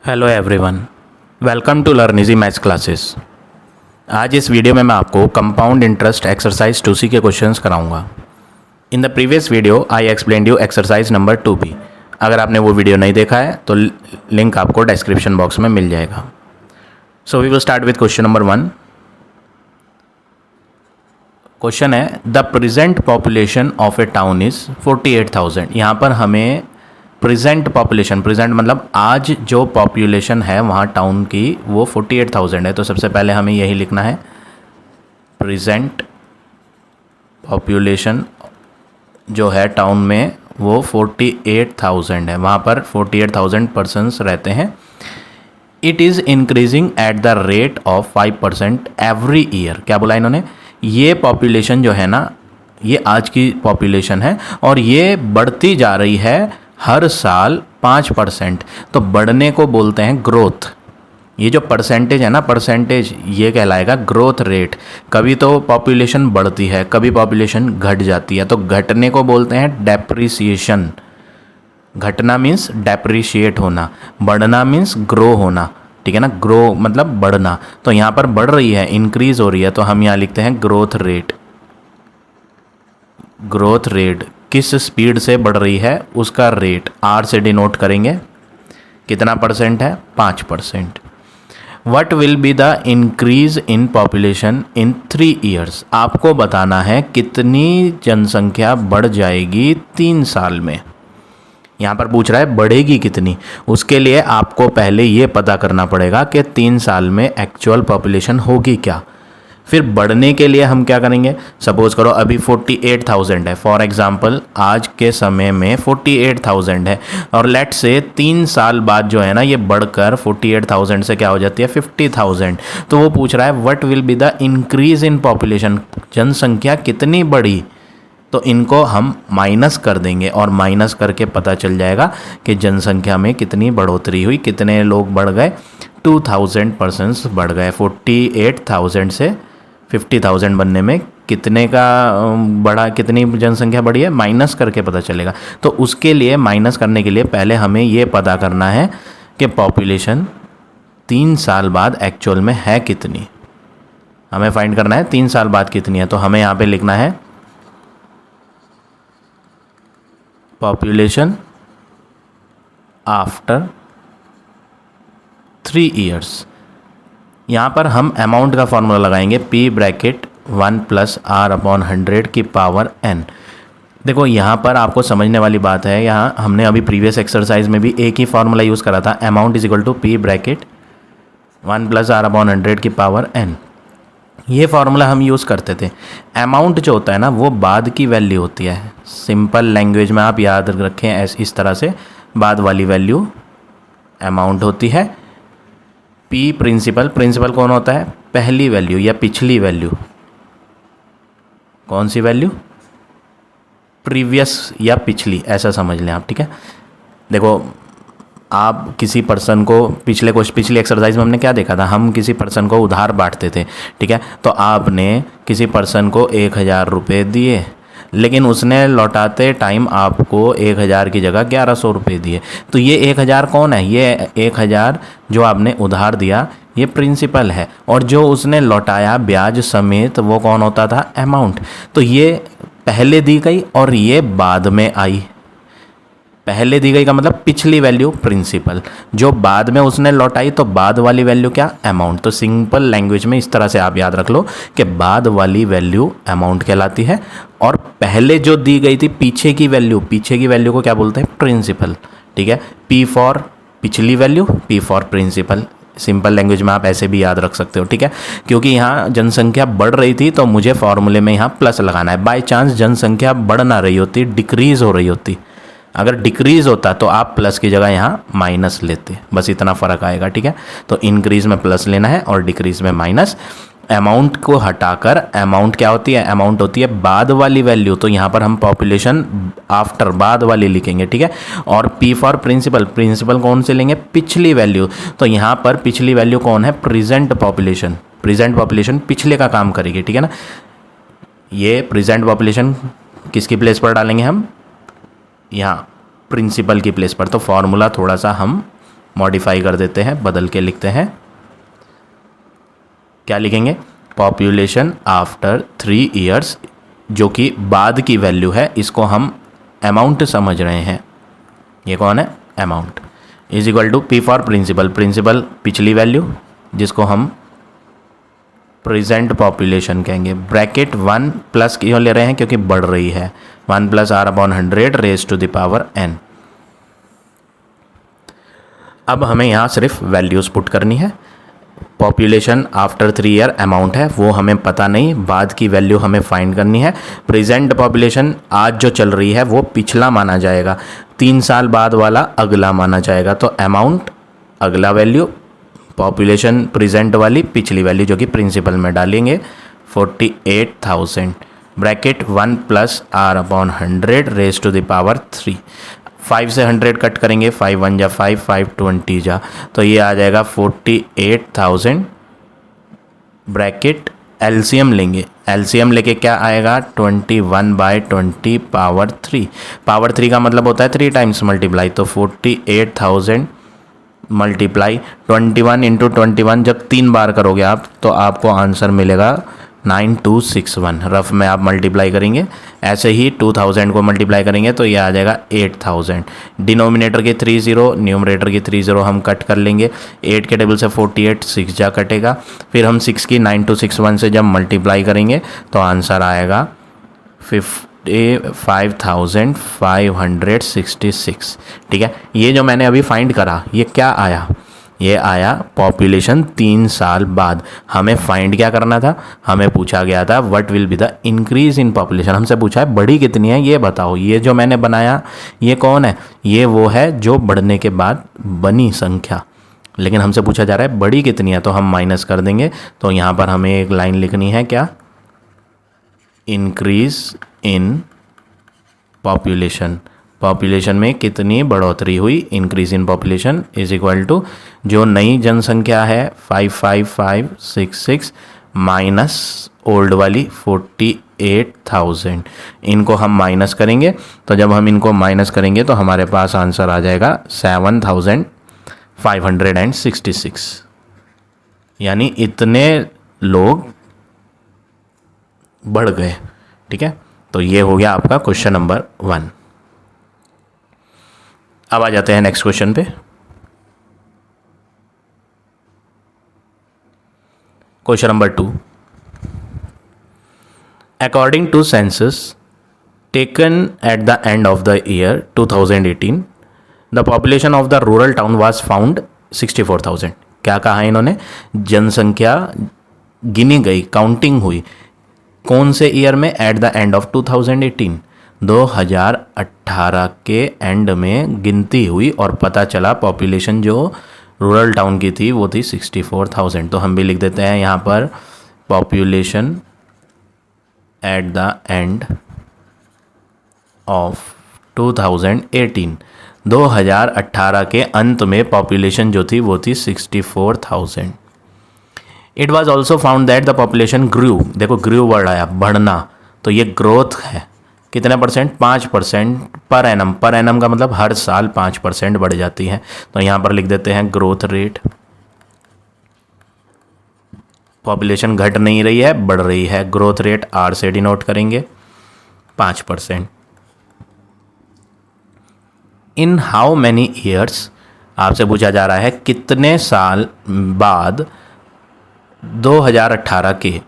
Hello everyone, welcome to learn easy maths classes. आज इस video में मैं आपको कंपाउंड इंटरेस्ट एक्सरसाइज 2C के क्वेश्चंस कराऊंगा। In the previous video I explained you exercise number 2B। अगर आपने वो वीडियो नहीं देखा है तो लिंक आपको डिस्क्रिप्शन बॉक्स में मिल जाएगा। So we will start with question number 1। Question है the present population of a town is 48,000। यहाँ पर हमें प्रेजेंट पॉपुलेशन, प्रेजेंट मतलब आज जो पॉपुलेशन है वहाँ टाउन की वो 48,000 है। तो सबसे पहले हमें यही लिखना है, प्रेजेंट पॉपुलेशन जो है टाउन में वो 48,000 है, वहाँ पर 48,000 पर्सनस रहते हैं। It is increasing at the rate of 5% every year. क्या बोला इन्होंने, ये पॉपुलेशन जो है ना, ये आज की पॉपुलेशन है और ये बढ़ती जा रही है हर साल 5%। तो बढ़ने को बोलते हैं ग्रोथ। ये जो परसेंटेज है ना, परसेंटेज ये कहलाएगा ग्रोथ रेट। कभी तो पॉपुलेशन बढ़ती है, कभी पॉपुलेशन घट जाती है, तो घटने को बोलते हैं डेप्रिसिएशन। घटना मीन्स डेप्रिशिएट होना, बढ़ना मीन्स ग्रो होना। ठीक है ना, ग्रो मतलब बढ़ना। तो यहाँ पर बढ़ रही है, इंक्रीज हो रही है, तो हम यहाँ लिखते हैं ग्रोथ रेट। ग्रोथ रेट किस स्पीड से बढ़ रही है उसका रेट आर से डिनोट करेंगे। कितना परसेंट है, 5%। What will be the increase in population in 3 years. आपको बताना है कितनी जनसंख्या बढ़ जाएगी 3 साल में। यहाँ पर पूछ रहा है बढ़ेगी कितनी। उसके लिए आपको पहले ये पता करना पड़ेगा कि 3 साल में एक्चुअल पॉपुलेशन होगी क्या। फिर बढ़ने के लिए हम क्या करेंगे, सपोज करो अभी 48,000 है, फॉर एग्जांपल आज के समय में 48,000 है, और लेट से 3 साल बाद जो है ना ये बढ़कर 48,000 से क्या हो जाती है 50,000। तो वो पूछ रहा है what will be the increase in population, जनसंख्या कितनी बढ़ी। तो इनको हम माइनस कर देंगे और माइनस करके पता चल जाएगा कि जनसंख्या में कितनी बढ़ोतरी हुई, कितने लोग बढ़ गए। 2,000 पर्सन्स बढ़ गए। 48,000 से 50,000 बनने में कितने का बढ़ा, कितनी जनसंख्या बढ़ी है, माइनस करके पता चलेगा। तो उसके लिए माइनस करने के लिए पहले हमें ये पता करना है कि पॉपुलेशन 3 साल बाद एक्चुअल में है कितनी। हमें फाइंड करना है 3 साल बाद कितनी है। तो हमें यहाँ पे लिखना है पॉपुलेशन आफ्टर 3 ईयर्स। यहाँ पर हम अमाउंट का फॉर्मूला लगाएंगे, P ब्रैकेट 1 + R/100 की पावर n। देखो यहाँ पर आपको समझने वाली बात है, यहाँ हमने अभी प्रीवियस एक्सरसाइज में भी एक ही फार्मूला यूज़ करा था, amount is equal to P bracket 1 + R/100 की पावर n। ये फार्मूला हम यूज़ करते थे। अमाउंट जो होता है ना वो बाद की वैल्यू होती है। सिंपल लैंग्वेज में आप याद रखें इस तरह से, बाद वाली वैल्यू अमाउंट होती है। P प्रिंसिपल, प्रिंसिपल कौन होता है, पहली वैल्यू या पिछली वैल्यू। कौन सी वैल्यू, प्रीवियस या पिछली, ऐसा समझ लें आप। ठीक है, देखो आप किसी पर्सन को पिछली एक्सरसाइज में हमने क्या देखा था, हम किसी पर्सन को उधार बांटते थे। ठीक है, तो आपने किसी पर्सन को 1,000 रुपये दिए, लेकिन उसने लौटाते टाइम आपको 1,000 की जगह 1,100 रुपये दिए। तो ये 1,000 कौन है, ये 1,000 जो आपने उधार दिया ये प्रिंसिपल है, और जो उसने लौटाया ब्याज समेत वो कौन होता था, अमाउंट। तो ये पहले दी गई और ये बाद में आई। पहले दी गई का मतलब पिछली वैल्यू प्रिंसिपल, जो बाद में उसने लौटाई तो बाद वाली वैल्यू क्या, अमाउंट। तो सिंपल लैंग्वेज में इस तरह से आप याद रख लो कि बाद वाली वैल्यू अमाउंट कहलाती है, और पहले जो दी गई थी पीछे की वैल्यू को क्या बोलते हैं, प्रिंसिपल। ठीक है, P फॉर पिछली value, P for principal. Simple language में आप ऐसे भी याद रख सकते हो। ठीक है, क्योंकि यहाँ जनसंख्या बढ़ रही थी तो मुझे फॉर्मूले में यहाँ प्लस लगाना है। बाय चांस जनसंख्या बढ़ ना रही होती, डिक्रीज हो रही होती, अगर डिक्रीज होता तो आप प्लस की जगह यहाँ माइनस लेते, बस इतना फ़र्क आएगा। ठीक है, तो इंक्रीज में प्लस लेना है और डिक्रीज में माइनस। अमाउंट को हटाकर अमाउंट क्या होती है, अमाउंट होती है बाद वाली वैल्यू। तो यहाँ पर हम पॉपुलेशन आफ्टर बाद वाली लिखेंगे। ठीक है, और P फॉर प्रिंसिपल, प्रिंसिपल कौन से लेंगे, पिछली वैल्यू। तो यहाँ पर पिछली वैल्यू कौन है, प्रेजेंट पॉपुलेशन। प्रेजेंट पॉपुलेशन पिछले का काम करेगी। ठीक है ना, ये प्रेजेंट पॉपुलेशन किसकी प्लेस पर डालेंगे हम, यहाँ प्रिंसिपल की प्लेस पर। तो फॉर्मूला थोड़ा सा हम मॉडिफाई कर देते हैं, बदल के लिखते हैं, क्या लिखेंगे, पॉपुलेशन आफ्टर 3 ईयर्स, जो कि बाद की वैल्यू है, इसको हम अमाउंट समझ रहे हैं, ये कौन है, amount, is equal to P for principal, principal पिछली वैल्यू जिसको हम प्रेजेंट पॉपुलेशन कहेंगे, ब्रैकेट 1 प्लस क्यों ले रहे हैं, क्योंकि बढ़ रही है, 1 + r/100 raise to the power n। अब हमें यहाँ सिर्फ वैल्यूज़ पुट करनी है, पॉपुलेशन आफ्टर 3 ईयर अमाउंट है वो हमें पता नहीं, बाद की वैल्यू हमें फाइंड करनी है, प्रेजेंट पॉपुलेशन आज जो चल रही है वो पिछला माना जाएगा, 3 साल बाद वाला अगला माना जाएगा, तो अमाउंट अगला वैल्यू, पॉपुलेशन प्रेजेंट वाली पिछली वैल्यू जो कि प्रिंसिपल में डालेंगे 48,000, bracket 1 + r/100 raise to the power 3, 5 से 100 कट करेंगे, 5 × 1 = 5, 5 × 20 = तो ये आ जाएगा 48,000, ब्रैकेट एलसीएम लेंगे, एलसीएम लेके क्या आएगा 21/20 पावर 3, पावर 3 का मतलब होता है 3 टाइम्स मल्टीप्लाई, तो 48,000 मल्टीप्लाई 21 × 21, जब 3 बार करोगे आप तो आपको आंसर मिलेगा 9261, रफ में आप मल्टीप्लाई करेंगे, ऐसे ही 2000 को मल्टीप्लाई करेंगे तो ये आ जाएगा 8000, डिनोमिनेटर के 30, न्यूमरेटर की 30 हम कट कर लेंगे, 8 के टेबल से 48 6 जा कटेगा, फिर हम 6 की 9261 से जब मल्टीप्लाई करेंगे तो आंसर आएगा 55,566, ठीक है। ये जो मैंने अभी फाइंड करा ये क्या आया, ये आया पॉपुलेशन 3 साल बाद, हमें फाइंड क्या करना था, हमें पूछा गया था what will be the increase in population, हमसे पूछा है बड़ी कितनी है ये बताओ, ये जो मैंने बनाया ये कौन है, ये वो है जो बढ़ने के बाद बनी संख्या, लेकिन हमसे पूछा जा रहा है बड़ी कितनी है, तो हम माइनस कर देंगे, तो यहाँ पर हमें एक लाइन लिखनी है क्या, इंक्रीज इन पॉपुलेशन, पॉपुलेशन में कितनी बढ़ोतरी हुई, increase in population is equal to जो नई जनसंख्या है 55,566 माइनस ओल्ड वाली 48,000, इनको हम माइनस करेंगे, तो जब हम इनको माइनस करेंगे तो हमारे पास आंसर आ जाएगा 7,566, यानी इतने लोग बढ़ गए, ठीक है। तो ये हो गया आपका क्वेश्चन नंबर 1। अब आ जाते हैं नेक्स्ट क्वेश्चन पे। Question number 2, according to census taken at the end of the year 2018 the population of the rural town was found 64,000। क्या कहा इन्होंने, जनसंख्या गिनी गई, काउंटिंग हुई, कौन से ईयर में, एट द एंड ऑफ 2018, 2018 के एंड में गिनती हुई और पता चला पॉपुलेशन जो रूरल टाउन की थी वो थी 64,000। तो हम भी लिख देते हैं यहाँ पर population at the end of 2018, 2018 के अंत में पॉपुलेशन जो थी वो थी 64,000। It was also found that the population grew, देखो ग्रू वर्ड आया, बढ़ना, तो ये ग्रोथ है, कितने percent, 5% per annum, per annum का मतलब हर साल 5% बढ़ जाती है, तो यहाँ पर लिख देते हैं ग्रोथ रेट, पॉपुलेशन घट नहीं रही है बढ़ रही है, ग्रोथ रेट आर से डिनोट करेंगे 5%। इन हाउ मैनी ईयर्स, आपसे पूछा जा रहा है कितने साल बाद 2018 के,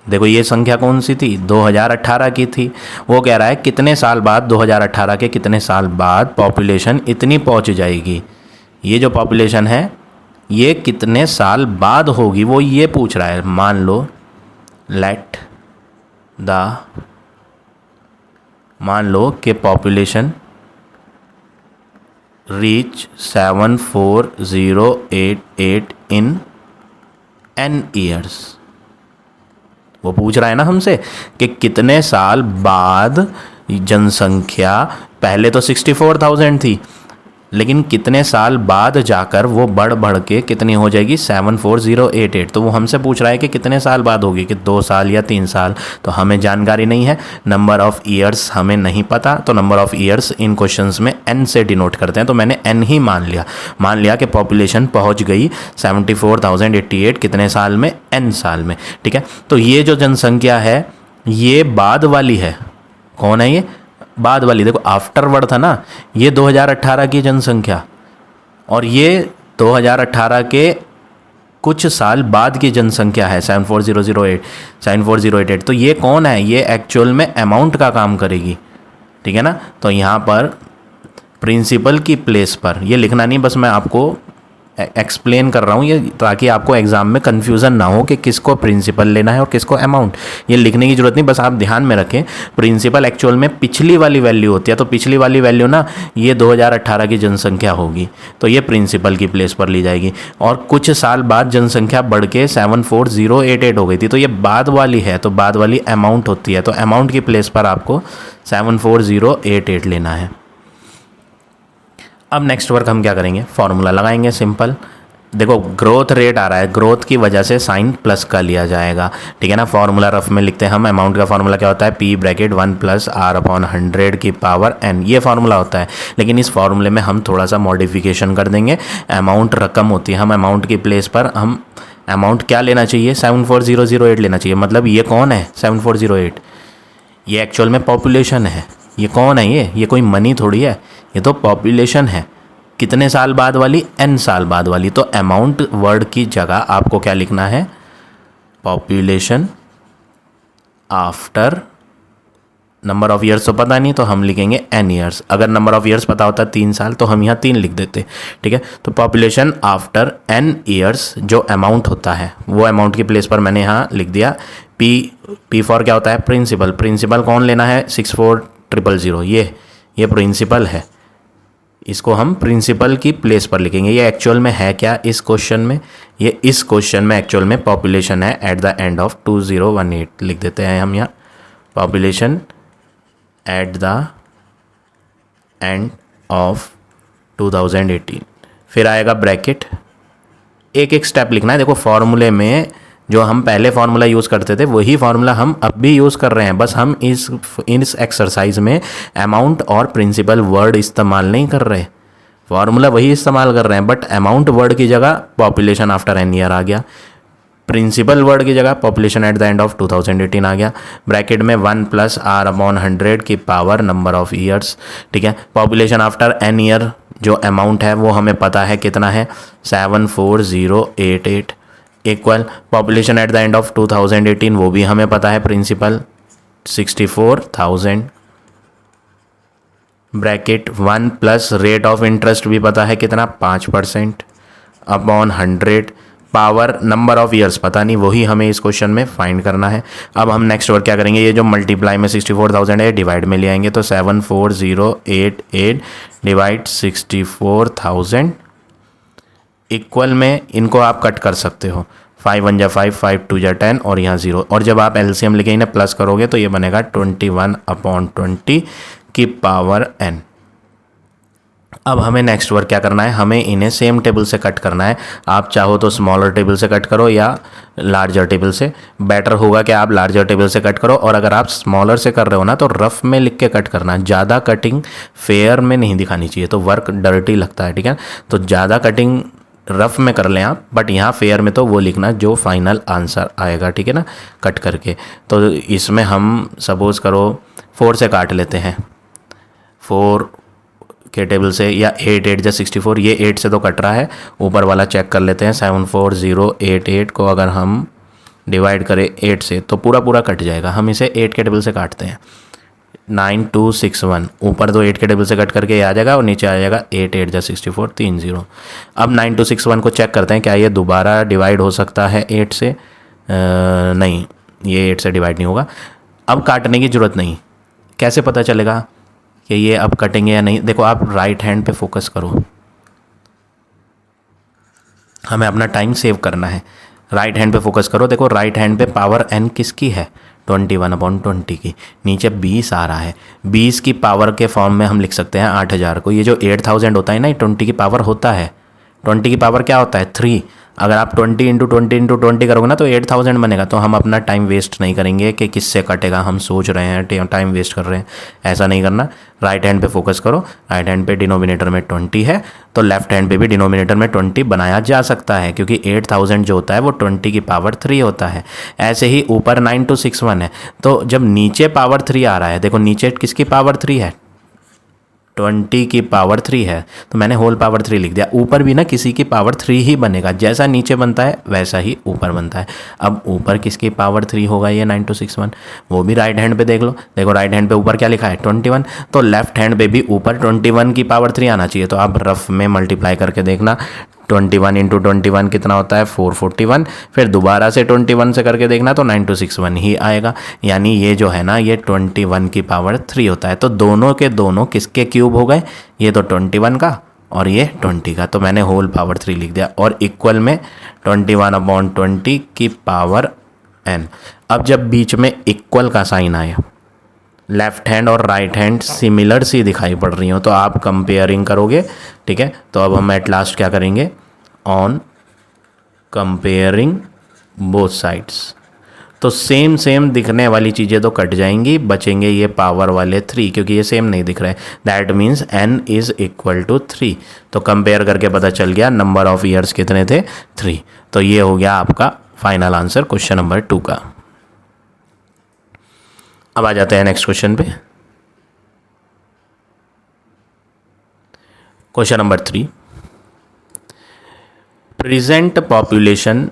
देखो ये संख्या कौन सी थी, 2018 की थी, वो कह रहा है कितने साल बाद, 2018 के कितने साल बाद पॉपुलेशन इतनी पहुंच जाएगी, ये जो पॉपुलेशन है ये कितने साल बाद होगी वो ये पूछ रहा है। मान लो मान लो कि पॉपुलेशन रीच 74,088 इन n ईयर्स, वो पूछ रहा है ना हमसे कि कितने साल बाद जनसंख्या, पहले तो 64,000 थी, लेकिन कितने साल बाद जाकर वो बढ़ के कितनी हो जाएगी 74088। तो वो हमसे पूछ रहा है कि कितने साल बाद होगी, कि 2 साल या 3 साल। तो हमें जानकारी नहीं है, नंबर ऑफ़ ईयर्स हमें नहीं पता, तो number of years in questions में n से डिनोट करते हैं। तो मैंने n ही मान लिया कि पॉपुलेशन पहुंच गई 74,088 कितने साल में, n साल में। ठीक है, तो ये जो जनसंख्या है ये बाद वाली है। कौन है ये? बाद वाली। देखो आफ्टरवर्ड था ना, ये 2018 की जनसंख्या, और ये 2018 के कुछ साल बाद की जनसंख्या है 74088। तो ये कौन है? ये एक्चुअल में अमाउंट का काम करेगी। ठीक है ना, तो यहाँ पर प्रिंसिपल की प्लेस पर ये लिखना नहीं, बस मैं आपको एक्सप्लेन कर रहा हूँ ये, ताकि आपको एग्जाम में कन्फ्यूज़न ना हो कि किसको प्रिंसिपल लेना है और किसको अमाउंट। ये लिखने की ज़रूरत नहीं, बस आप ध्यान में रखें प्रिंसिपल एक्चुअल में पिछली वाली वैल्यू होती है। तो पिछली वाली वैल्यू ना ये 2018 की जनसंख्या होगी, तो ये प्रिंसिपल की प्लेस पर ली जाएगी। और कुछ साल बाद जनसंख्या बढ़ के 74088 हो गई थी, तो ये बाद वाली है, तो बाद वाली अमाउंट होती है। तो अमाउंट की प्लेस पर आपको 74088 लेना है। अब नेक्स्ट वर्क हम क्या करेंगे, फॉर्मूला लगाएंगे सिंपल। देखो ग्रोथ रेट आ रहा है, ग्रोथ की वजह से साइन प्लस का लिया जाएगा। ठीक है ना, फॉर्मूला रफ में लिखते हैं हम। अमाउंट का फॉर्मूला क्या होता है, P ब्रैकेट 1 + R/100 की पावर n, ये फॉर्मूला होता है। लेकिन इस फॉर्मूले में हम थोड़ा सा मॉडिफिकेशन कर देंगे। अमाउंट रकम होती है, हम अमाउंट की प्लेस पर हम अमाउंट क्या लेना चाहिए, 74008 लेना चाहिए। मतलब ये कौन है 74008? ये एक्चुअल में पॉपुलेशन है। ये कौन है? ये कोई मनी थोड़ी है, ये तो पॉपुलेशन है। कितने साल बाद वाली, n साल बाद वाली। तो अमाउंट वर्ड की जगह आपको क्या लिखना है, population after number of years तो पता नहीं, तो हम लिखेंगे n ईयर्स। अगर नंबर ऑफ ईयर्स पता होता 3 साल तो हम यहाँ 3 लिख देते। ठीक है, तो पॉपुलेशन आफ्टर n ईयर्स जो अमाउंट होता है वो अमाउंट की प्लेस पर मैंने यहाँ लिख दिया P फॉर क्या होता है, प्रिंसिपल। प्रिंसिपल कौन लेना है, 64000। ये प्रिंसिपल है, इसको हम प्रिंसिपल की प्लेस पर लिखेंगे। ये एक्चुअल में है क्या इस क्वेश्चन में, ये इस क्वेश्चन में एक्चुअल में पॉपुलेशन है एट द एंड ऑफ 2018 लिख देते हैं हम यहाँ, population at the end of 2018। फिर आएगा ब्रैकेट, एक एक स्टेप लिखना है। देखो फॉर्मूले में जो हम पहले फार्मूला यूज़ करते थे वही फार्मूला हम अब भी यूज़ कर रहे हैं, बस हम इस एक्सरसाइज में अमाउंट और प्रिंसिपल वर्ड इस्तेमाल नहीं कर रहे, फार्मूला वही इस्तेमाल कर रहे हैं, बट अमाउंट वर्ड की जगह पॉपुलेशन आफ्टर एन ईयर आ गया, प्रिंसिपल वर्ड की जगह population at the end of 2018 आ गया, ब्रैकेट में 1 + R/100 की पावर नंबर ऑफ ईयर्स। ठीक है, पॉपुलेशन आफ्टर एन ईयर जो अमाउंट है वो हमें पता है कितना है 74088 equal population at the end of 2018 वो भी हमें पता है principal 64,000 bracket 1 + rate of interest भी पता है कितना 5% upon 100 power number of years पता नहीं वही हमें इस क्वेश्चन में फाइंड करना है। अब हम नेक्स्ट वर्क क्या करेंगे, ये जो मल्टीप्लाई में 64,000 है डिवाइड में ले आएंगे तो 74088 डिवाइड 64,000 इक्वल में इनको आप कट कर सकते हो, 5 1 जा 5 5 2 जा 10 और यहाँ 0, और जब आप एलसीएम लेके इन्हें प्लस करोगे तो ये बनेगा 21/20 की पावर n। अब हमें नेक्स्ट वर्क क्या करना है, हमें इन्हें सेम टेबल से कट करना है। आप चाहो तो स्मॉलर टेबल से कट करो या लार्जर टेबल से, बेटर होगा कि आप लार्जर टेबल से कट करो, और अगर आप स्मॉलर से कर रहे हो ना तो रफ में लिख के कट करना, ज़्यादा कटिंग फेयर में नहीं दिखानी चाहिए, तो वर्क डर्टी लगता है। ठीक है, तो ज़्यादा कटिंग रफ में कर लें आप, बट यहाँ फेयर में तो वो लिखना जो फाइनल आंसर आएगा। ठीक है ना, कट करके। तो इसमें हम सपोज़ करो 4 से काट लेते हैं, 4 के टेबल से, या 8 8 जा 64, ये 8 से तो कट रहा है, ऊपर वाला चेक कर लेते हैं 74088 को अगर हम डिवाइड करें 8 से तो पूरा पूरा कट जाएगा, हम इसे 8 के टेबल से काटते हैं 9261, ऊपर तो 8 के टेबल से कट करके ये आ जाएगा और नीचे आ जाएगा 8 8 जा 64 30। अब 9261 को चेक करते हैं क्या ये दोबारा डिवाइड हो सकता है 8 से, नहीं ये 8 से डिवाइड नहीं होगा। अब काटने की ज़रूरत नहीं, कैसे पता चलेगा कि ये अब कटेंगे या नहीं, देखो आप राइट हैंड पे फोकस करो, हमें अपना टाइम सेव करना है, राइट हैंड पे फोकस करो। देखो राइट हैंड पे पावर n किसकी है 21/20 की, नीचे 20 आ रहा है, 20 की पावर के फॉर्म में हम लिख सकते हैं 8000 को। ये जो 8000 होता है ना, ये 20 की पावर होता है, 20 की पावर क्या होता है 3। अगर आप 20 × 20 × 20 करोगे ना तो 8000 बनेगा। तो हम अपना टाइम वेस्ट नहीं करेंगे कि किससे कटेगा, हम सोच रहे हैं टाइम वेस्ट कर रहे हैं, ऐसा नहीं करना। राइट हैंड पे फोकस करो, राइट हैंड पे डिनोमिनेटर में 20 है तो लेफ्ट हैंड पे भी डिनोमिनेटर में 20 बनाया जा सकता है, क्योंकि 8000 जो होता है वो 20 की पावर 3 होता है। ऐसे ही ऊपर 9261 है, तो जब नीचे पावर 3 आ रहा है, देखो नीचे किसकी पावर 3 है, 20 की पावर 3 है, तो मैंने होल पावर 3 लिख दिया। ऊपर भी ना किसी की पावर 3 ही बनेगा, जैसा नीचे बनता है वैसा ही ऊपर बनता है। अब ऊपर किसकी पावर 3 होगा, ये 9261, वो भी राइट हैंड पे देख लो। देखो राइट हैंड पे ऊपर क्या लिखा है 21, तो लेफ्ट हैंड पे भी ऊपर 21 की पावर 3 आना चाहिए। तो आप रफ में मल्टीप्लाई करके देखना, 21 × 21 कितना होता है 441, फिर दोबारा से 21 से करके देखना तो 9261 ही आएगा। यानी ये जो है ना, ये 21 की पावर 3 होता है। तो दोनों के दोनों किसके क्यूब हो गए, ये तो 21 का और ये 20 का, तो मैंने होल पावर 3 लिख दिया। और इक्वल में 21/20 की पावर n। अब जब बीच में इक्वल का साइन आए, लेफ्ट हैंड और राइट हैंड सिमिलर सी दिखाई पड़ रही हो, तो आप कंपेयरिंग करोगे, ठीक है। तो अब हम एट लास्ट क्या करेंगे, ऑन कंपेयरिंग बोथ साइड्स, तो सेम सेम दिखने वाली चीज़ें तो कट जाएंगी, बचेंगे ये पावर वाले 3, क्योंकि ये सेम नहीं दिख रहे। That means n is equal to 3। तो कंपेयर करके पता चल गया नंबर ऑफ ईयर्स कितने थे 3। तो ये हो गया आपका फाइनल आंसर क्वेश्चन नंबर 2 का। अब आ जाते हैं नेक्स्ट क्वेश्चन पे। Question number 3, present population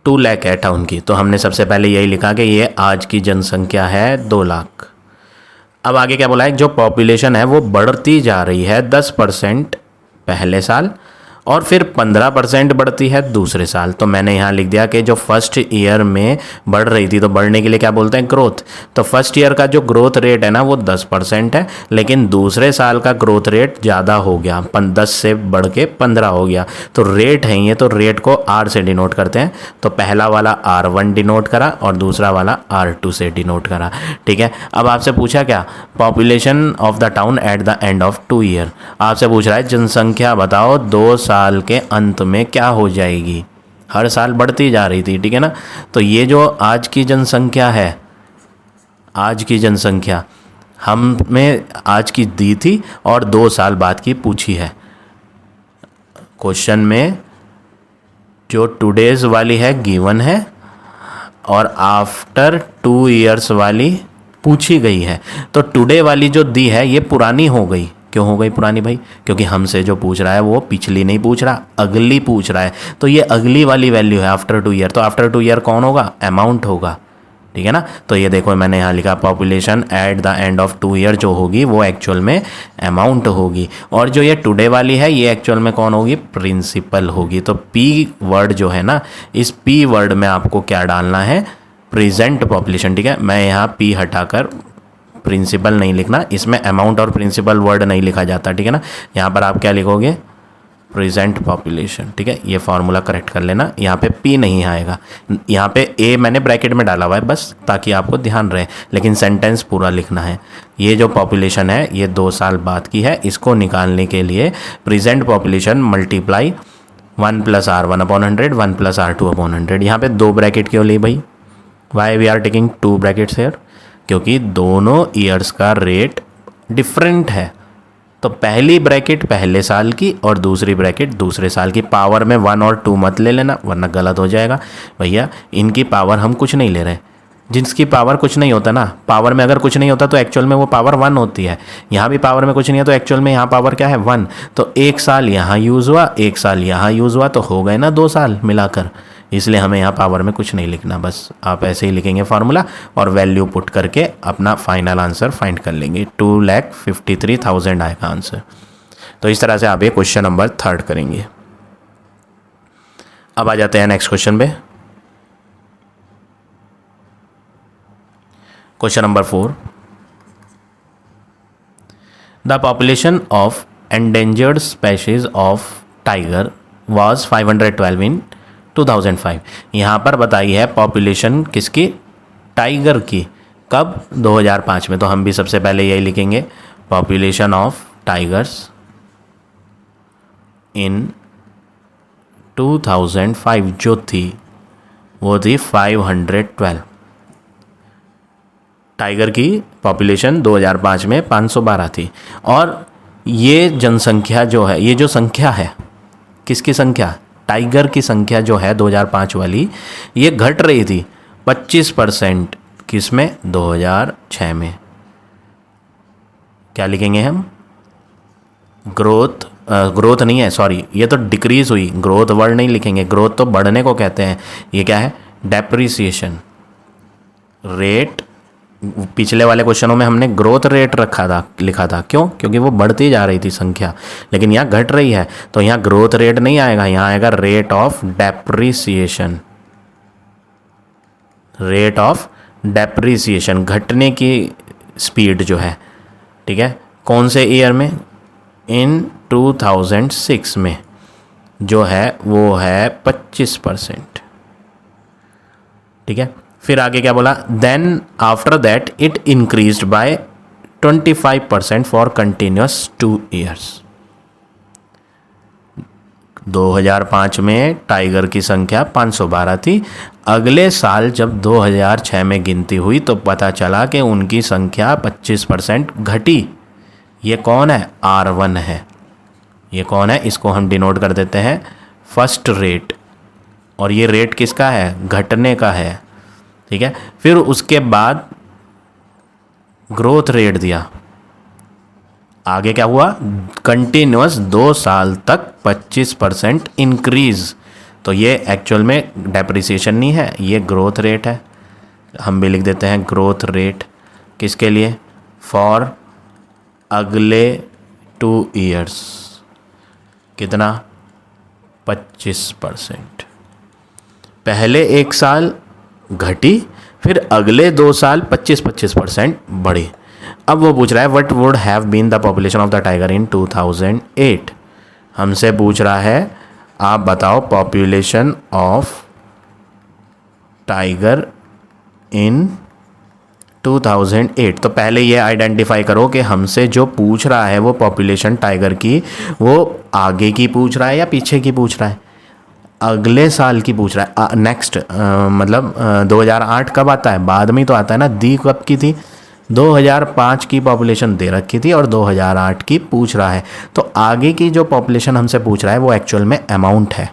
2 lakh है टाउन की। तो हमने सबसे पहले यही लिखा कि ये आज की जनसंख्या है 2 लाख। अब आगे क्या बोला है, जो पॉपुलेशन है वो बढ़ती जा रही है 10% पहले साल और फिर 15% बढ़ती है दूसरे साल। तो मैंने यहाँ लिख दिया कि जो फर्स्ट ईयर में बढ़ रही थी, तो बढ़ने के लिए क्या बोलते हैं ग्रोथ। तो फर्स्ट ईयर का जो ग्रोथ रेट है ना वो 10% है, लेकिन दूसरे साल का ग्रोथ रेट ज़्यादा हो गया, 10 से बढ़ के 15 हो गया। तो रेट है ये, तो रेट को R से डिनोट करते हैं। तो पहला वाला R1 डिनोट करा और दूसरा वाला R2 से डिनोट करा, ठीक है। अब आपसे पूछा क्या, population of the town eight the end of 2 year. आपसे पूछ रहा है जनसंख्या बताओ 2 साल के अंत में क्या हो जाएगी। हर साल बढ़ती जा रही थी, ठीक है ना। तो ये जो आज की जनसंख्या है, आज की जनसंख्या हमें आज की दी थी और 2 साल बाद की पूछी है। क्वेश्चन में जो टुडेज वाली है गिवन है और आफ्टर 2 ईयर्स वाली पूछी गई है। तो टुडे वाली जो दी है ये पुरानी हो गई। क्यों हो गई पुरानी भाई, क्योंकि हमसे जो पूछ रहा है वो पिछली नहीं पूछ रहा, अगली पूछ रहा है। तो ये अगली वाली वैल्यू है आफ्टर 2 ईयर। तो आफ्टर 2 ईयर कौन होगा, अमाउंट होगा, ठीक है ना। तो ये देखो मैंने यहाँ लिखा population at the end of 2 year जो होगी वो एक्चुअल में अमाउंट होगी, और जो ये टुडे वाली है ये एक्चुअल में कौन होगी, प्रिंसिपल होगी। तो पी वर्ड जो है ना, इस पी वर्ड में आपको क्या डालना है, प्रेजेंट पॉपुलेशन, ठीक है। मैं यहाँ पी हटाकर प्रिंसिपल नहीं लिखना, इसमें अमाउंट और प्रिंसिपल वर्ड नहीं लिखा जाता, ठीक है ना। यहाँ पर आप क्या लिखोगे, प्रेजेंट पॉपुलेशन, ठीक है। ये फार्मूला करेक्ट कर लेना, यहाँ पे पी नहीं आएगा, यहाँ पे ए मैंने ब्रैकेट में डाला हुआ है बस ताकि आपको ध्यान रहे, लेकिन सेंटेंस पूरा लिखना है। ये जो पॉपुलेशन है ये 2 साल बाद की है, इसको निकालने के लिए present population multiply 1 + R1/100 1 + R2/100। यहाँ पे 2 ब्रैकेट क्यों ली भाई, why we are taking 2 brackets here, क्योंकि दोनों ईयर्स का रेट डिफरेंट है। तो पहली ब्रैकेट पहले साल की और दूसरी ब्रैकेट दूसरे साल की। पावर में 1 और 2 मत ले लेना वरना गलत हो जाएगा भैया। इनकी पावर हम कुछ नहीं ले रहे, जिसकी पावर कुछ नहीं होता ना, पावर में अगर कुछ नहीं होता तो एक्चुअल में वो पावर 1 होती है। यहाँ भी पावर में कुछ नहीं है तो एक्चुअल में यहाँ पावर क्या है 1। तो 1 साल यहाँ यूज़ हुआ, 1 साल यहाँ यूज़ हुआ, तो हो गए ना 2 साल मिलाकर। इसलिए हमें यहाँ पावर में कुछ नहीं लिखना, बस आप ऐसे ही लिखेंगे फार्मूला और वैल्यू पुट करके अपना फाइनल आंसर फाइंड कर लेंगे। 2,53,000 आएगा आंसर। तो इस तरह से आप ये क्वेश्चन नंबर 3 करेंगे। अब आ जाते हैं नेक्स्ट क्वेश्चन पे। Question number 4, the population of endangered species of tiger was 512 इन 2005। यहाँ पर बताई है पॉपुलेशन किसकी, टाइगर की, कब? 2005 में। तो हम भी सबसे पहले यही लिखेंगे, पॉपुलेशन ऑफ टाइगर्स इन 2005 जो थी वो थी 512। टाइगर की पॉपुलेशन 2005 में 512 थी। और ये जनसंख्या जो है, ये जो संख्या है, किसकी संख्या? टाइगर की संख्या जो है 2005 वाली, ये घट रही थी 25%। किसमें? 2006 में। क्या लिखेंगे हम? ग्रोथ नहीं है, सॉरी, ये तो डिक्रीज हुई, ग्रोथ वर्ड नहीं लिखेंगे, ग्रोथ तो बढ़ने को कहते हैं। ये क्या है? Depreciation rate. पिछले वाले क्वेश्चनों में हमने ग्रोथ रेट लिखा था। क्यों? क्योंकि वो बढ़ती जा रही थी संख्या, लेकिन यहाँ घट रही है, तो यहाँ ग्रोथ रेट नहीं आएगा, यहाँ आएगा rate of depreciation. Rate of depreciation, घटने की स्पीड जो है, ठीक है। कौन से ईयर में? इन 2006 में जो है वो है 25%, ठीक है। फिर आगे क्या बोला? Then after that it increased by 25% for continuous 2 years। 2005 में टाइगर की संख्या 512 थी। अगले साल जब 2006 में गिनती हुई तो पता चला कि उनकी संख्या 25% घटी। ये कौन है? R1 है। ये कौन है? इसको हम डिनोट कर देते हैं फर्स्ट रेट। और ये रेट किसका है? घटने का है, ठीक है। फिर उसके बाद ग्रोथ रेट दिया। आगे क्या हुआ? कंटिन्यूअस 2 साल तक 25% इंक्रीज। तो ये एक्चुअल में डेप्रिसिएशन नहीं है, ये ग्रोथ रेट है। हम भी लिख देते हैं ग्रोथ रेट। किसके लिए? फॉर अगले 2 years। कितना? 25%। पहले 1 साल घटी, फिर अगले 2 साल 25% बढ़ी। अब वो पूछ रहा है what would have been the population of the tiger in 2008। हमसे पूछ रहा है आप बताओ पॉपुलेशन ऑफ टाइगर इन 2008। तो पहले ये आइडेंटिफाई करो कि हमसे जो पूछ रहा है वो पॉपुलेशन टाइगर की, वो आगे की पूछ रहा है या पीछे की पूछ रहा है? अगले साल की पूछ रहा है। नेक्स्ट मतलब 2008 कब आता है? बाद में तो आता है ना। दी कब की थी? 2005 की पॉपुलेशन दे रखी थी और 2008 की पूछ रहा है। तो आगे की जो पॉपुलेशन हमसे पूछ रहा है वो एक्चुअल में अमाउंट है।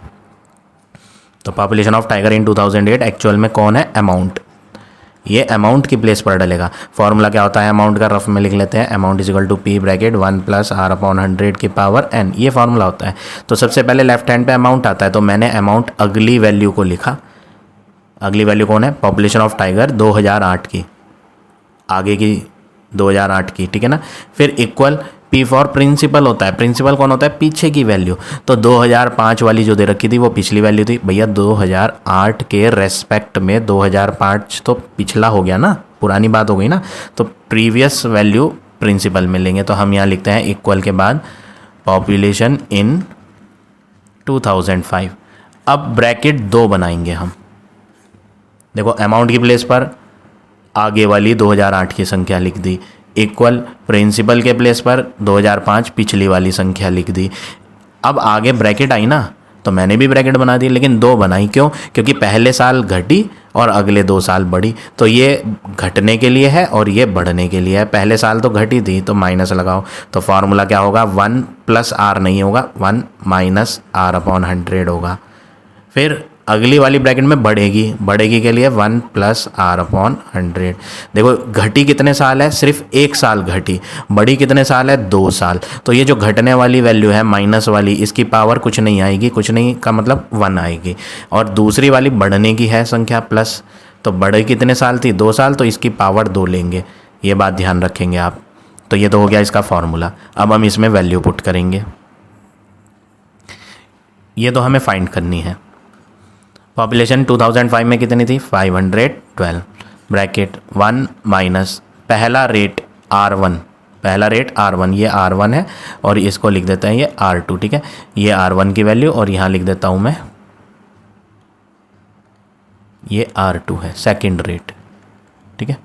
तो population of tiger in 2008 actual में कौन है? अमाउंट। ये अमाउंट की प्लेस पर डलेगा। फॉर्मूला क्या होता है अमाउंट का? रफ में लिख लेते हैं, amount is equal to P bracket 1 + R/100 की पावर n। ये फार्मूला होता है। तो सबसे पहले लेफ्ट हैंड पे अमाउंट आता है, तो मैंने अमाउंट अगली वैल्यू को लिखा। अगली वैल्यू कौन है? पॉपुलेशन ऑफ टाइगर 2008 की, आगे की 2008 की, ठीक है ना। फिर इक्वल P फॉर प्रिंसिपल होता है। प्रिंसिपल कौन होता है? पीछे की वैल्यू। तो 2005 वाली जो दे रखी थी वो पिछली वैल्यू थी। भैया 2008 के रेस्पेक्ट में 2005 तो पिछला हो गया ना, पुरानी बात हो गई ना। तो प्रीवियस वैल्यू प्रिंसिपल में लेंगे। तो हम यहाँ लिखते हैं इक्वल के बाद पॉपुलेशन इन 2005। अब ब्रैकेट 2 बनाएंगे हम। देखो अमाउंट की प्लेस पर आगे वाली 2008 की संख्या लिख दी, इक्वल प्रिंसिपल के प्लेस पर 2005 पिछली वाली संख्या लिख दी। अब आगे ब्रैकेट आई ना, तो मैंने भी ब्रैकेट बना दी, लेकिन 2 बनाई। क्यों? क्योंकि पहले साल घटी और अगले 2 साल बढ़ी। तो ये घटने के लिए है और ये बढ़ने के लिए है। पहले साल तो घटी थी तो माइनस लगाओ। तो फार्मूला क्या होगा? 1 + R नहीं होगा, 1 - R/100 होगा। फिर अगली वाली ब्रैकेट में बढ़ेगी के लिए 1 + R/100। देखो घटी कितने साल है? सिर्फ 1 साल घटी। बढ़ी कितने साल है? 2 साल। तो ये जो घटने वाली वैल्यू है माइनस वाली, इसकी पावर कुछ नहीं आएगी, कुछ नहीं का मतलब 1 आएगी। और दूसरी वाली बढ़ने की है संख्या प्लस, तो बढ़ी कितने साल थी? 2 साल, तो इसकी पावर 2 लेंगे। ये बात ध्यान रखेंगे आप। तो ये तो हो गया इसका फॉर्मूला। अब हम इसमें वैल्यू पुट करेंगे। ये तो हमें फाइंड करनी है। पॉपुलेशन 2005 में कितनी थी? 512 ब्रैकेट 1 माइनस पहला रेट R1, पहला रेट R1, ये R1 है और इसको लिख देते हैं ये R2, ठीक है। ये R1 की वैल्यू और यहाँ लिख देता हूँ मैं, ये R2 है, सेकंड रेट, ठीक है।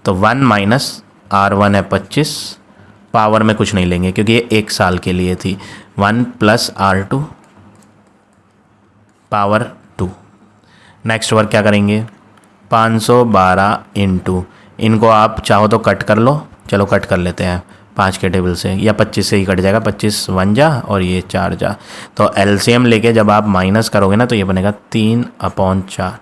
तो 1 माइनस R1 है 25, पावर में कुछ नहीं लेंगे क्योंकि ये 1 साल के लिए थी। 1 plus R2 power 2। Next work क्या करेंगे, 512 इंटू, इनको आप चाहो तो कट कर लो, चलो कट कर लेते हैं 5 के टेबल से, या 25 से ही कट जाएगा, 25 1 जा और ये 4 जा। तो एलसीएम लेके जब आप माइनस करोगे ना तो ये बनेगा 3/4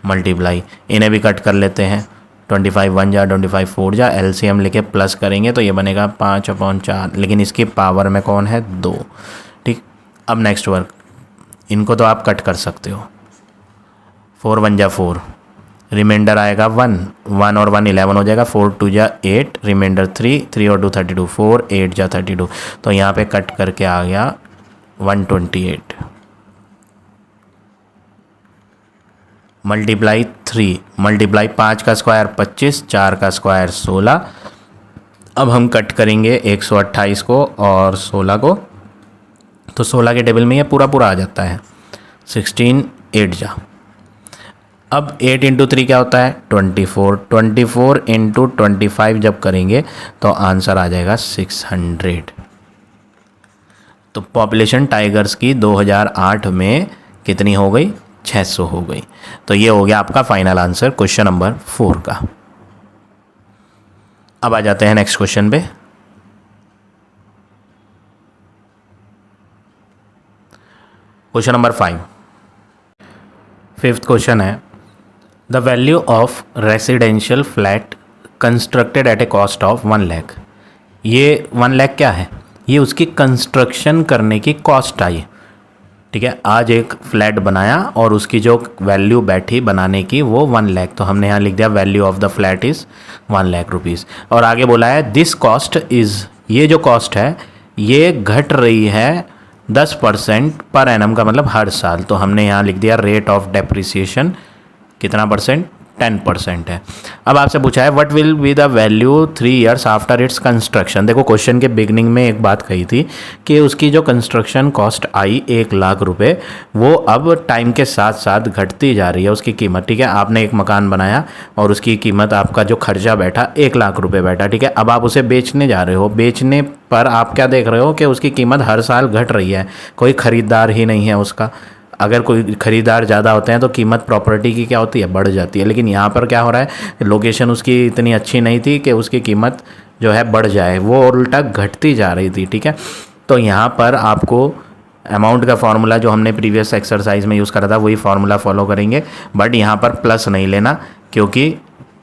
मल्टीप्लाई, इन्हें भी कट कर लेते हैं, 25 1 जा 25 4 जा, एलसीएम लेके प्लस करेंगे तो ये बनेगा 5/4, लेकिन इसकी पावर में कौन है 2। ठीक, अब नेक्स्ट वर्क, इनको तो आप कट कर सकते हो, 4 1 जा 4, रिमाइंडर आएगा 1, 1 और 1 11 हो जाएगा, 4 2 जा 8, रिमाइंडर 3, 3 और 2 32, 4 8 जा 32, तो यहाँ पे कट करके आ गया 128 मल्टीप्लाई 3 मल्टीप्लाई 5 का स्क्वायर 25, 4 का स्क्वायर 16। अब हम कट करेंगे 128 को और 16 को, तो 16 के टेबल में ये पूरा पूरा आ जाता है, 16 8 जा। अब 8 इंटू 3 क्या होता है 24, 24 इंटू 25 जब करेंगे तो आंसर आ जाएगा 600। तो पॉपुलेशन टाइगर्स की 2008 में कितनी हो गई, 600 हो गई। तो ये हो गया आपका फाइनल आंसर क्वेश्चन नंबर 4 का। अब आ जाते हैं नेक्स्ट क्वेश्चन पे। क्वेश्चन नंबर 5, फिफ्थ क्वेश्चन है, the value of residential flat constructed at A cost of 1 lakh. ये 1 लाख क्या है, ये उसकी कंस्ट्रक्शन करने की कॉस्ट आई। ठीक है, आज एक फ्लैट बनाया और उसकी जो वैल्यू बैठी बनाने की वो 1 लाख, तो हमने यहाँ लिख दिया value of the flat is 1 lakh rupees. और आगे बोला है दिस कॉस्ट इज़, ये जो कॉस्ट है ये घट रही है 10% पर एनम का मतलब हर साल, तो हमने यहाँ लिख दिया रेट ऑफ डेप्रिसिएशन कितना परसेंट, 10% है। अब आपसे पूछा है what will be the value 3 years after its construction. देखो क्वेश्चन के बिगनिंग में एक बात कही थी कि उसकी जो कंस्ट्रक्शन कॉस्ट आई 1 लाख रुपए, वो अब टाइम के साथ साथ घटती जा रही है उसकी कीमत। ठीक है, आपने एक मकान बनाया और उसकी कीमत, आपका जो खर्चा बैठा 1 लाख रुपए बैठा। ठीक है, अब आप उसे बेचने जा रहे हो, बेचने पर आप क्या देख रहे हो कि उसकी कीमत हर साल घट रही है, कोई ख़रीदार ही नहीं है उसका। अगर कोई ख़रीदार ज़्यादा होते हैं तो कीमत प्रॉपर्टी की क्या होती है, बढ़ जाती है। लेकिन यहाँ पर क्या हो रहा है, लोकेशन उसकी इतनी अच्छी नहीं थी कि उसकी कीमत जो है बढ़ जाए, वो उल्टा घटती जा रही थी। ठीक है, तो यहाँ पर आपको अमाउंट का फार्मूला जो हमने प्रीवियस एक्सरसाइज में यूज़ करा था वही फार्मूला फॉलो करेंगे, बट यहाँ पर प्लस नहीं लेना क्योंकि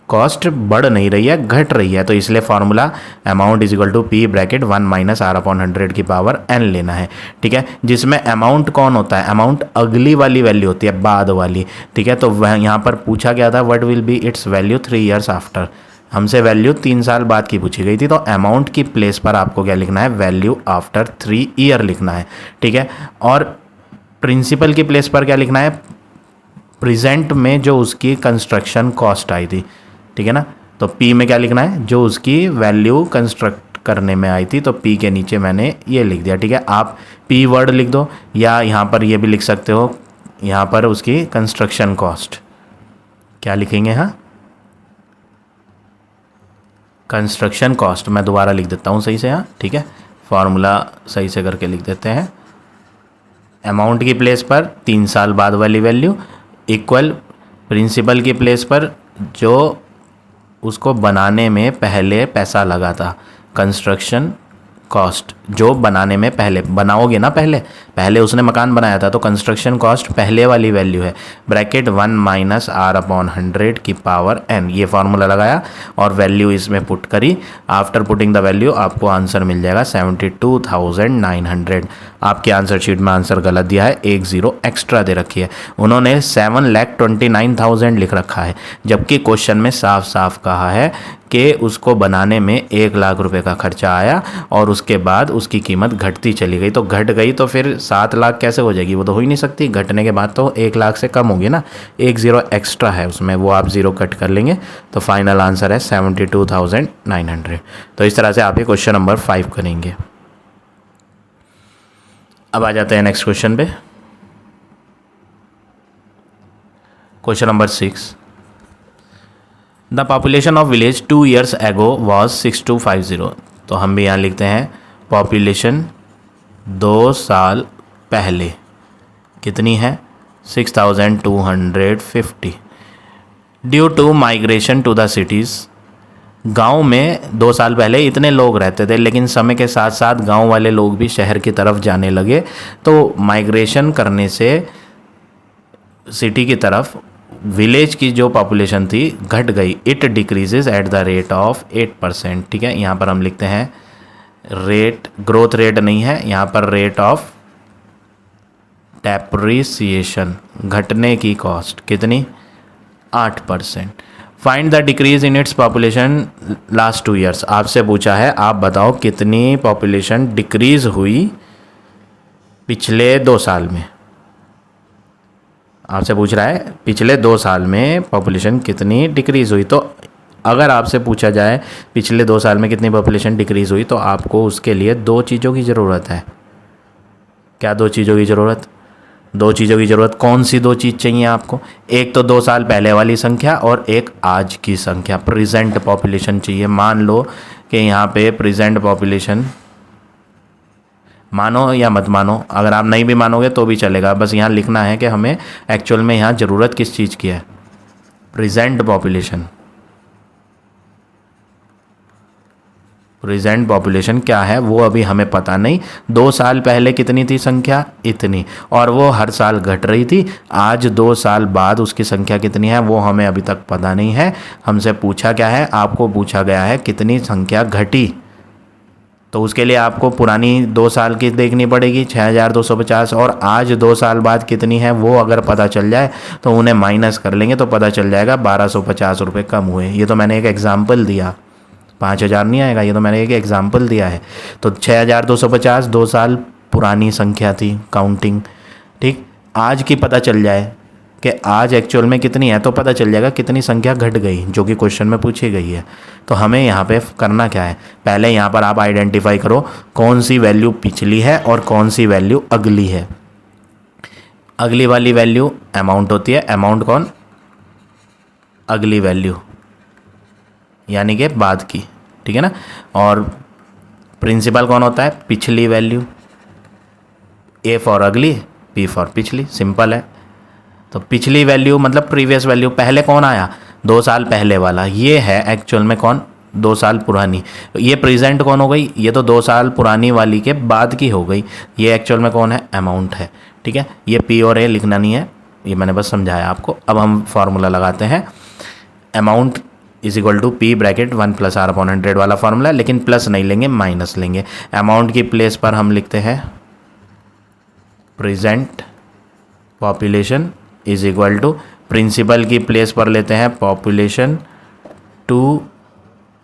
कॉस्ट बढ़ नहीं रही है, घट रही है, तो इसलिए formula amount is equal to P bracket 1 minus R upon 100 की पावर n लेना है। ठीक है, जिसमें अमाउंट कौन होता है, अमाउंट अगली वाली वैल्यू होती है, बाद वाली। ठीक है, तो वह यहाँ पर पूछा गया था what will be it's value 3 years after, हमसे वैल्यू 3 साल बाद की पूछी गई थी, तो अमाउंट की प्लेस पर आपको क्या लिखना है, वैल्यू आफ्टर 3 ईयर लिखना है। ठीक है, और प्रिंसिपल की प्लेस पर क्या लिखना है, प्रेजेंट में जो उसकी कंस्ट्रक्शन कॉस्ट आई थी। ठीक है ना, तो P में क्या लिखना है, जो उसकी वैल्यू कंस्ट्रक्ट करने में आई थी, तो P के नीचे मैंने ये लिख दिया। ठीक है, आप P वर्ड लिख दो या यहाँ पर ये भी लिख सकते हो, यहाँ पर उसकी कंस्ट्रक्शन कॉस्ट क्या लिखेंगे, हाँ कंस्ट्रक्शन कॉस्ट, मैं दोबारा लिख देता हूँ सही से, हाँ ठीक है, फार्मूला सही से करके लिख देते हैं। अमाउंट की प्लेस पर 3 साल बाद वाली वैल्यू इक्वल प्रिंसिपल की प्लेस पर जो उसको बनाने में पहले पैसा लगा था, कंस्ट्रक्शन कॉस्ट जो बनाने में पहले बनाओगे ना, पहले उसने मकान बनाया था तो कंस्ट्रक्शन कॉस्ट पहले वाली वैल्यू है, ब्रैकेट 1 माइनस आर अपॉन 100 की पावर n, ये फार्मूला लगाया और वैल्यू इसमें पुट करी। आफ्टर पुटिंग द वैल्यू आपको आंसर मिल जाएगा 72,900। आपके आंसर शीट में आंसर गलत दिया है, 1 0 एक्स्ट्रा दे रखी है, उन्होंने 7,29,000 लिख रखा है, जबकि क्वेश्चन में साफ साफ कहा है कि उसको बनाने में 1 लाख रुपए का खर्चा आया और उसके बाद उसकी कीमत घटती चली गई। तो घट गई तो फिर 7 लाख कैसे हो जाएगी, वो तो हो ही नहीं सकती, घटने के बाद तो 1 लाख से कम होगी ना, 1 0 एक्स्ट्रा है उसमें, वो आप 0 कट कर लेंगे तो फाइनल आंसर है 72,900। तो इस तरह से आप ये क्वेश्चन नंबर 5 करेंगे। अब आ जाते हैं नेक्स्ट क्वेश्चन पे, question number 6। The population of village 2 years एगो वॉज 6250। तो हम भी यहाँ लिखते हैं पॉपुलेशन 2 साल पहले कितनी है 6250। Due to migration to the cities, गांव में 2 साल पहले इतने लोग रहते थे, लेकिन समय के साथ साथ गांव वाले लोग भी शहर की तरफ जाने लगे, तो माइग्रेशन करने से सिटी की तरफ विलेज की जो पॉपुलेशन थी घट गई। It decreases at the rate of 8%। ठीक है, यहाँ पर हम लिखते हैं रेट, ग्रोथ रेट नहीं है यहाँ पर, रेट ऑफ डेप्रिसिएशन, घटने की कॉस्ट कितनी 8%। Find the decrease in its population last 2 years। आपसे पूछा है आप बताओ कितनी पॉपुलेशन डिक्रीज हुई पिछले 2 साल में। आपसे पूछ रहा है पिछले 2 साल में पॉपुलेशन कितनी डिक्रीज हुई। तो अगर आपसे पूछा जाए पिछले 2 साल में कितनी पॉपुलेशन डिक्रीज हुई, तो आपको उसके लिए 2 चीज़ों की ज़रूरत है। क्या 2 चीज़ों की ज़रूरत? 2 चीज़ों की ज़रूरत, कौन सी 2 चीज़ चाहिए आपको? एक तो 2 साल पहले वाली संख्या और एक आज की संख्या, प्रेजेंट पॉपुलेशन चाहिए। मान लो कि यहाँ पे प्रेजेंट पॉपुलेशन, मानो या मत मानो, अगर आप नहीं भी मानोगे तो भी चलेगा, बस यहाँ लिखना है कि हमें एक्चुअल में यहाँ ज़रूरत किस चीज़ की है, प्रेजेंट पॉपुलेशन। प्रेजेंट पॉपुलेशन क्या है वो अभी हमें पता नहीं। 2 साल पहले कितनी थी संख्या, इतनी, और वो हर साल घट रही थी। आज 2 साल बाद उसकी संख्या कितनी है वो हमें अभी तक पता नहीं है। हमसे पूछा क्या है, आपको पूछा गया है कितनी संख्या घटी, तो उसके लिए आपको पुरानी 2 साल की देखनी पड़ेगी 6250, और आज 2 साल बाद कितनी है वो अगर पता चल जाए तो उन्हें माइनस कर लेंगे तो पता चल जाएगा 1250 रुपये कम हुए। ये तो मैंने एक एग्जाम्पल दिया, 5000 नहीं आएगा, ये तो मैंने एक एग्जाम्पल दिया है। तो 6250 2 साल पुरानी संख्या थी काउंटिंग। ठीक, आज की पता चल जाए कि आज एक्चुअल में कितनी है तो पता चल जाएगा कितनी संख्या घट गई, जो कि क्वेश्चन में पूछी गई है। तो हमें यहाँ पे करना क्या है, पहले यहाँ पर आप आइडेंटिफाई करो कौन सी वैल्यू पिछली है और कौन सी वैल्यू अगली है। अगली वाली वैल्यू अमाउंट होती है, अमाउंट कौन, अगली वैल्यू यानी कि बाद की, ठीक है ना। और प्रिंसिपल कौन होता है, पिछली वैल्यू। ए फॉर अगली, पी फॉर पिछली, सिंपल है। तो पिछली वैल्यू मतलब प्रीवियस वैल्यू, पहले कौन आया 2 साल पहले वाला, ये है एक्चुअल में कौन 2 साल पुरानी। ये प्रेजेंट कौन हो गई, ये तो 2 साल पुरानी वाली के बाद की हो गई। ये एक्चुअल में कौन है, अमाउंट है। ठीक है, ये पी और ए लिखना नहीं है, ये मैंने बस समझाया आपको। अब हम फॉर्मूला लगाते हैं, amount is equal to P bracket 1 + r/100 वाला फार्मूला, लेकिन प्लस नहीं लेंगे माइनस लेंगे। अमाउंट की प्लेस पर हम लिखते हैं present population is equal to, principal की प्लेस पर लेते हैं population 2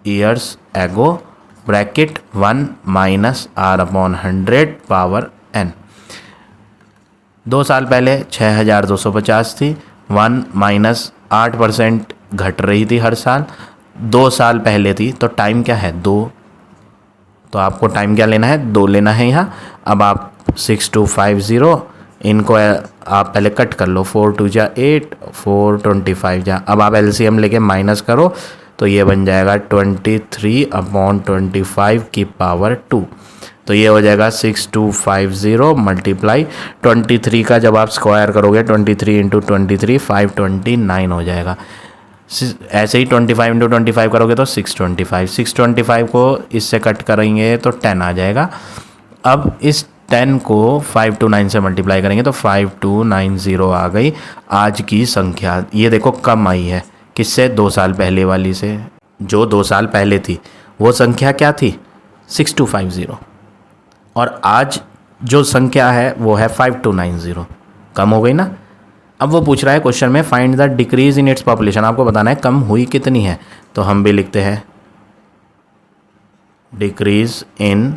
years ago bracket 1 - r/100 power n। 2 साल पहले 6250 थी, 1 - 8% घट रही थी हर साल। 2 साल पहले थी तो टाइम क्या है 2, तो आपको टाइम क्या लेना है 2 लेना है यहाँ। अब आप 6250 इनको आप पहले कट कर लो, 4 × 2 = 8, 4 × 25 जा। अब आप एलसीएम लेके माइनस करो तो ये बन जाएगा 23/25 की पावर 2। तो ये हो जाएगा 6250 × 23 का जब आप स्क्वायर करोगे 23 × 23 529 हो जाएगा। ऐसे ही 25 × 25 करोगे तो 625 को इससे कट करेंगे तो 10 आ जाएगा। अब इस 10 को 529 से मल्टीप्लाई करेंगे तो 5290 आ गई आज की संख्या। ये देखो कम आई है, किससे 2 साल पहले वाली से। जो 2 साल पहले थी वो संख्या क्या थी 6250, और आज जो संख्या है वो है 5290, कम हो गई ना। अब वो पूछ रहा है क्वेश्चन में find the decrease in its population, आपको बताना है कम हुई कितनी है। तो हम भी लिखते हैं डिक्रीज इन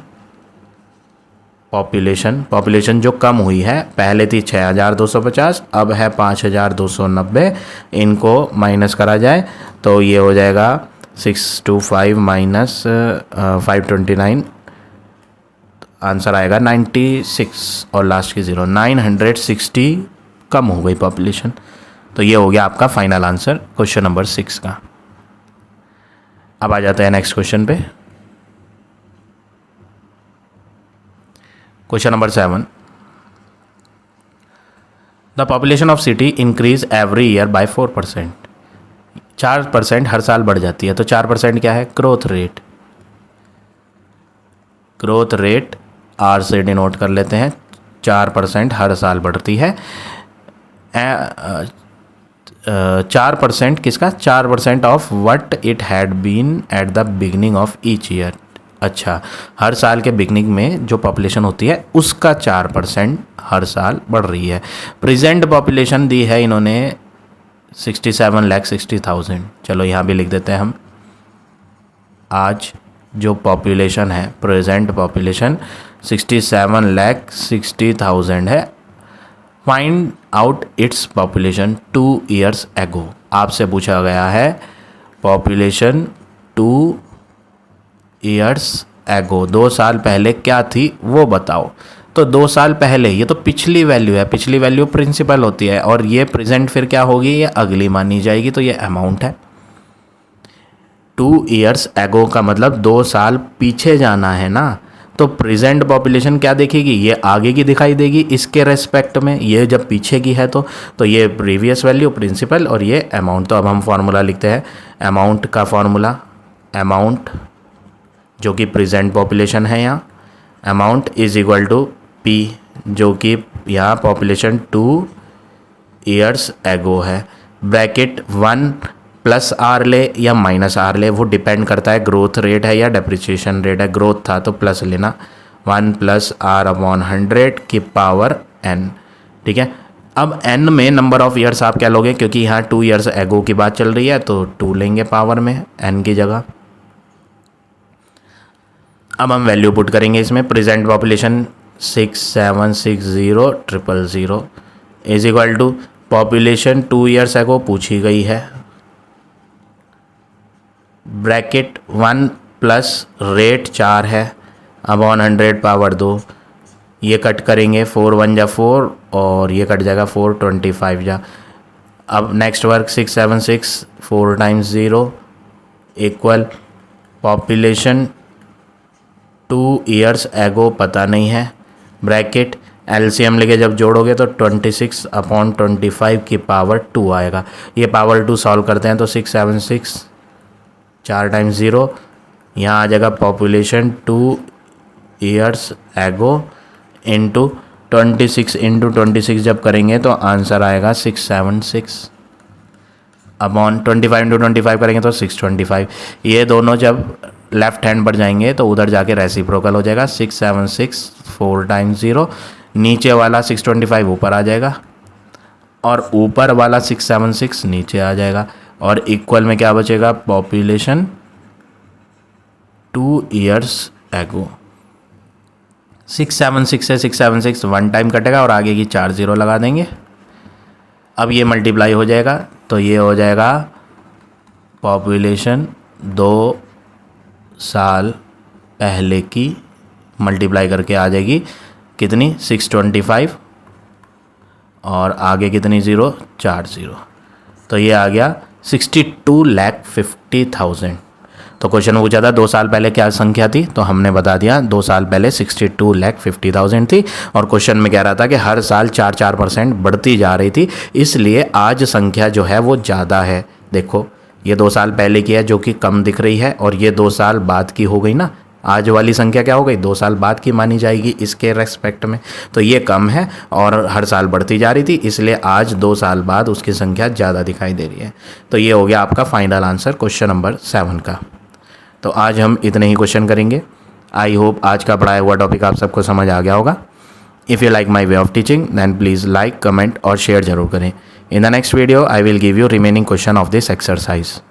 पॉपुलेशन, पॉपुलेशन जो कम हुई है, पहले थी 6250 अब है 5290, इनको माइनस करा जाए तो ये हो जाएगा 625 - 529, आंसर आएगा 96 और लास्ट की 0, 960 कम हो गई पॉपुलेशन। तो ये हो गया आपका फाइनल आंसर क्वेश्चन नंबर 6 का। अब आ जाते हैं नेक्स्ट क्वेश्चन पे। Question number 7, the population of city increase every year by 4%। 4% हर साल बढ़ जाती है, तो 4% क्या है? Growth rate. Growth rate R से डिनोट कर लेते हैं। 4% हर साल बढ़ती है। 4% किसका? 4% of what it had been at the beginning of each year. अच्छा, हर साल के बिगनिंग में जो पॉपुलेशन होती है उसका 4% हर साल बढ़ रही है। प्रेजेंट पॉपुलेशन दी है इन्होंने 67,60,000। चलो यहाँ भी लिख देते हैं हम। आज जो पॉपुलेशन है, प्रेजेंट पॉपुलेशन 67,60,000 है। Find out its population 2 years एगो। आपसे पूछा गया है पॉपुलेशन 2 ईयर्स एगो, 2 साल पहले क्या थी वो बताओ। तो 2 साल पहले, ये तो पिछली वैल्यू है, पिछली वैल्यू प्रिंसिपल होती है, और ये प्रेजेंट फिर क्या होगी? ये अगली मानी जाएगी, तो ये अमाउंट है। 2 ईयर्स एगो का मतलब 2 साल पीछे जाना है ना, तो प्रेजेंट पॉपुलेशन क्या देखेगी? ये आगे की दिखाई देगी इसके रेस्पेक्ट में। ये जब पीछे की है तो ये प्रीवियस वैल्यू प्रिंसिपल और ये अमाउंट। तो अब हम फार्मूला लिखते हैं। अमाउंट का फार्मूला, अमाउंट जो कि प्रेजेंट पॉपुलेशन है यहाँ, amount is equal to P, जो कि यहाँ पॉपुलेशन 2 ईयर्स एगो है। ब्रैकेट 1 प्लस आर ले या माइनस आर ले, वो डिपेंड करता है ग्रोथ रेट है या डेप्रिसिएशन रेट है। ग्रोथ था तो प्लस लेना, 1 प्लस आर अपॉन 100 की पावर n। ठीक है, अब n में नंबर ऑफ ईयर्स आप क्या लोगे? क्योंकि यहाँ 2 ईयर्स एगो की बात चल रही है तो 2 लेंगे पावर में n की जगह। अब हम वैल्यू पुट करेंगे इसमें। Present population 6760,000 is equal to population 2 years ago पूछी गई है, ब्रैकेट 1 प्लस रेट 4 है अपॉन 100 पावर 2। ये कट करेंगे, 4 1 जा 4 और ये कट जाएगा 4 25 जा। अब next work 676 4 times 0 equal population 2 years एगो पता नहीं है, ब्रैकेट एलसीएम लेके जब जोड़ोगे तो 26 अपॉन 25 की पावर 2 आएगा। ये पावर 2 सॉल्व करते हैं तो 676 4 टाइम्स 0, यहाँ आ जाएगा पॉपुलेशन 2 ईयर्स एगो इंटू 26 इंटू 26 जब करेंगे तो आंसर आएगा 676 अपॉन 25 इंटू 25 करेंगे तो 625। ये दोनों जब लेफ्ट हैंड पर जाएंगे तो उधर जाके रेसिप्रोकल हो जाएगा। 676 4 टाइम्स 0, नीचे वाला 625 ऊपर आ जाएगा और ऊपर वाला 676 नीचे आ जाएगा, और इक्वल में क्या बचेगा? पॉपुलेशन 2 ईयर्स एगो। 676 से 676 1 टाइम कटेगा और आगे की 4 0 लगा देंगे। अब ये मल्टीप्लाई हो जाएगा तो ये हो जाएगा पॉपुलेशन 2 साल पहले की, मल्टीप्लाई करके आ जाएगी कितनी? 625 और आगे कितनी 0? 4 0। तो ये आ गया 62,50,000। तो क्वेश्चन पूछा था 2 साल पहले क्या संख्या थी, तो हमने बता दिया 2 साल पहले 62,50,000 थी, और क्वेश्चन में कह रहा था कि हर साल 4% बढ़ती जा रही थी, इसलिए आज संख्या जो है वो ज़्यादा है। देखो ये 2 साल पहले की है जो कि कम दिख रही है, और ये 2 साल बाद की हो गई ना। आज वाली संख्या क्या हो गई? 2 साल बाद की मानी जाएगी इसके रेस्पेक्ट में, तो ये कम है और हर साल बढ़ती जा रही थी, इसलिए आज 2 साल बाद उसकी संख्या ज़्यादा दिखाई दे रही है। तो ये हो गया आपका फाइनल आंसर क्वेश्चन नंबर 7 का। तो आज हम इतने ही क्वेश्चन करेंगे। आई होप आज का पढ़ाया हुआ टॉपिक आप सबको समझ आ गया होगा। If you like my way of teaching then please like, comment और शेयर जरूर करें। In the next video I will give you remaining question of this exercise.